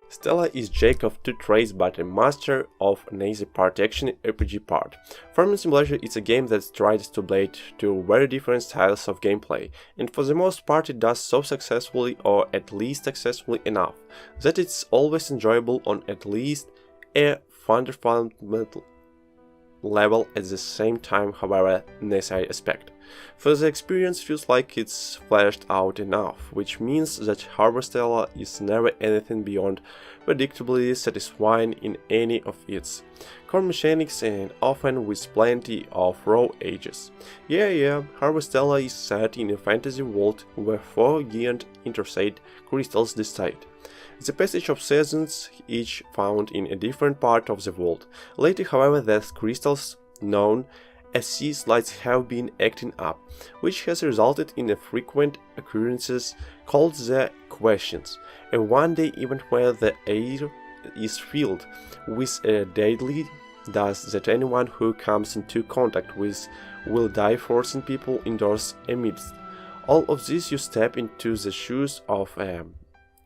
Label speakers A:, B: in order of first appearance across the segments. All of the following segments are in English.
A: Stella is jack of two trades but a master of an easy part action RPG part. Farming Simulator is a game that tries to blend two very different styles of gameplay, and for the most part it does so successfully, or at least successfully enough, that it's always enjoyable on at least a fundamental level at the same time, however necessary aspect. For the experience feels like it's fleshed out enough, which means that Harvestella is never anything beyond predictably satisfying in any of its core mechanics, and often with plenty of raw edges. Yeah, Harvestella is set in a fantasy world where four giant interstate crystals decide the passage of seasons, each found in a different part of the world. Lately, however, these crystals, known as sea slides, have been acting up, which has resulted in a frequent occurrences called the questions, a one-day event where the air is filled with a deadly dust that anyone who comes into contact with will die, forcing people indoors amidst all of this. You step into the shoes of a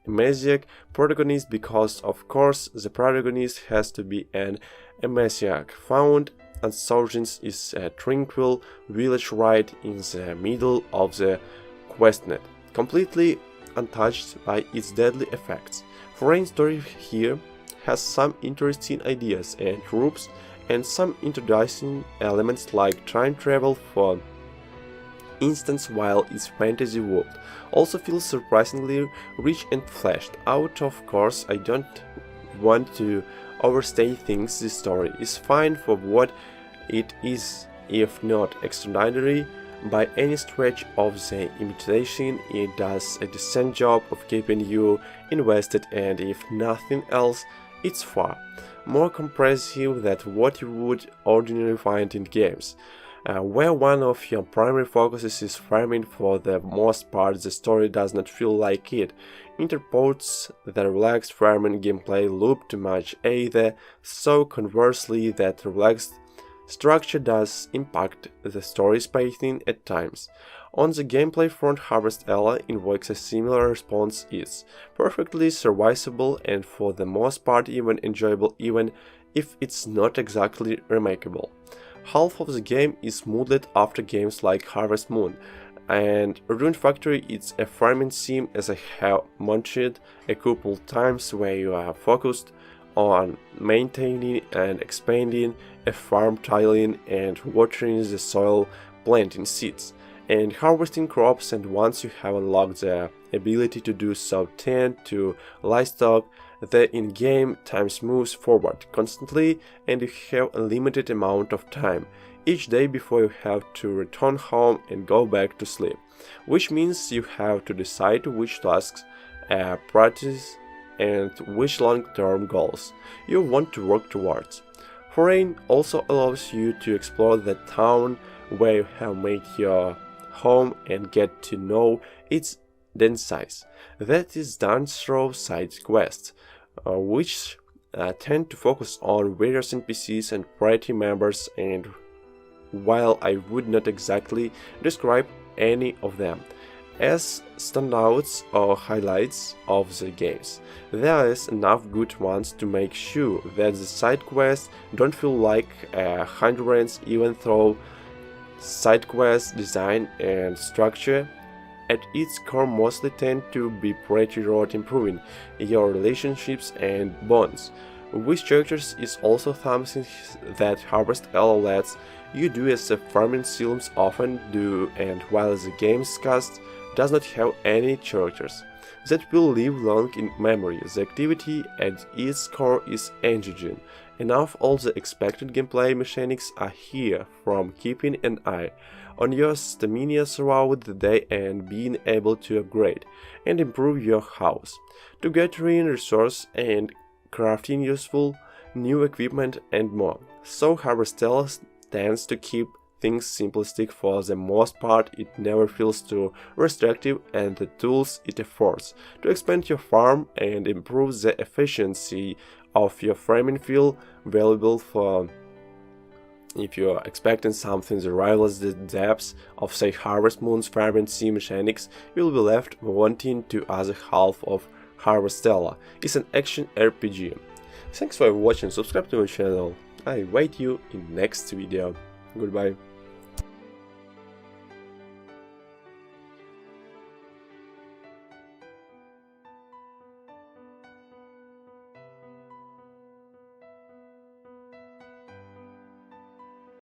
A: Amnesiac protagonist, because of course the protagonist has to be an Amnesiac. Found Insurgents is a tranquil village right in the middle of the questnet, completely untouched by its deadly effects. Foreign story here has some interesting ideas and tropes, and some introducing elements like time travel, for instance, while its fantasy world also feels surprisingly rich and fleshed out. Of course, I don't want to overstate things. This story is fine for what it is, if not extraordinary by any stretch of the imagination. It does a decent job of keeping you invested, and if nothing else, it's far more comprehensive than what you would ordinarily find in games, where one of your primary focuses is farming. For the most part, the story does not feel like it interports the relaxed farming gameplay loop too much either, so conversely that relaxed structure does impact the story's pacing at times. On the gameplay front, Harvestella invokes a similar response. It's perfectly serviceable and for the most part even enjoyable, even if it's not exactly remarkable. Half of the game is modeled after games like Harvest Moon and Rune Factory. It's a farming sim, as I have mentioned a couple times, where you are focused on maintaining and expanding a farm, tilling and watering the soil, planting seeds and harvesting crops, and once you have unlocked the ability to do so, tend to livestock, the in-game time moves forward constantly and you have a limited amount of time each day before you have to return home and go back to sleep, which means you have to decide which tasks practice and which long-term goals you want to work towards. Foreign also allows you to explore the town where you have made your home and get to know its dense size. That is done through side quests, which tend to focus on various NPCs and party members, and while I would not exactly describe any of them as standouts or highlights of the games, there is enough good ones to make sure that the side quests don't feel like a hindrance, even though side quest design and structure at its core mostly tend to be pretty toward improving your relationships and bonds with characters is also something that Harvestella lets you do, as the farming sims often do, and while the game's cast does not have any characters that will live long in memory, the activity at its core is engaging enough. All the expected gameplay mechanics are here, from keeping an eye on your stamina throughout the day and being able to upgrade and improve your house, to gathering resources and crafting useful new equipment and more. So Harvestella tends to keep things simplistic for the most part. It never feels too restrictive, and the tools it affords to expand your farm and improve the efficiency of your farming feel valuable for If you are expecting something that rivals the depths of, say, Harvest Moon's vibrant sea mechanics, you will be left wanting to other half of Harvestella. It's an action RPG. Thanks for watching, subscribe to my channel. I await you in next video. Goodbye.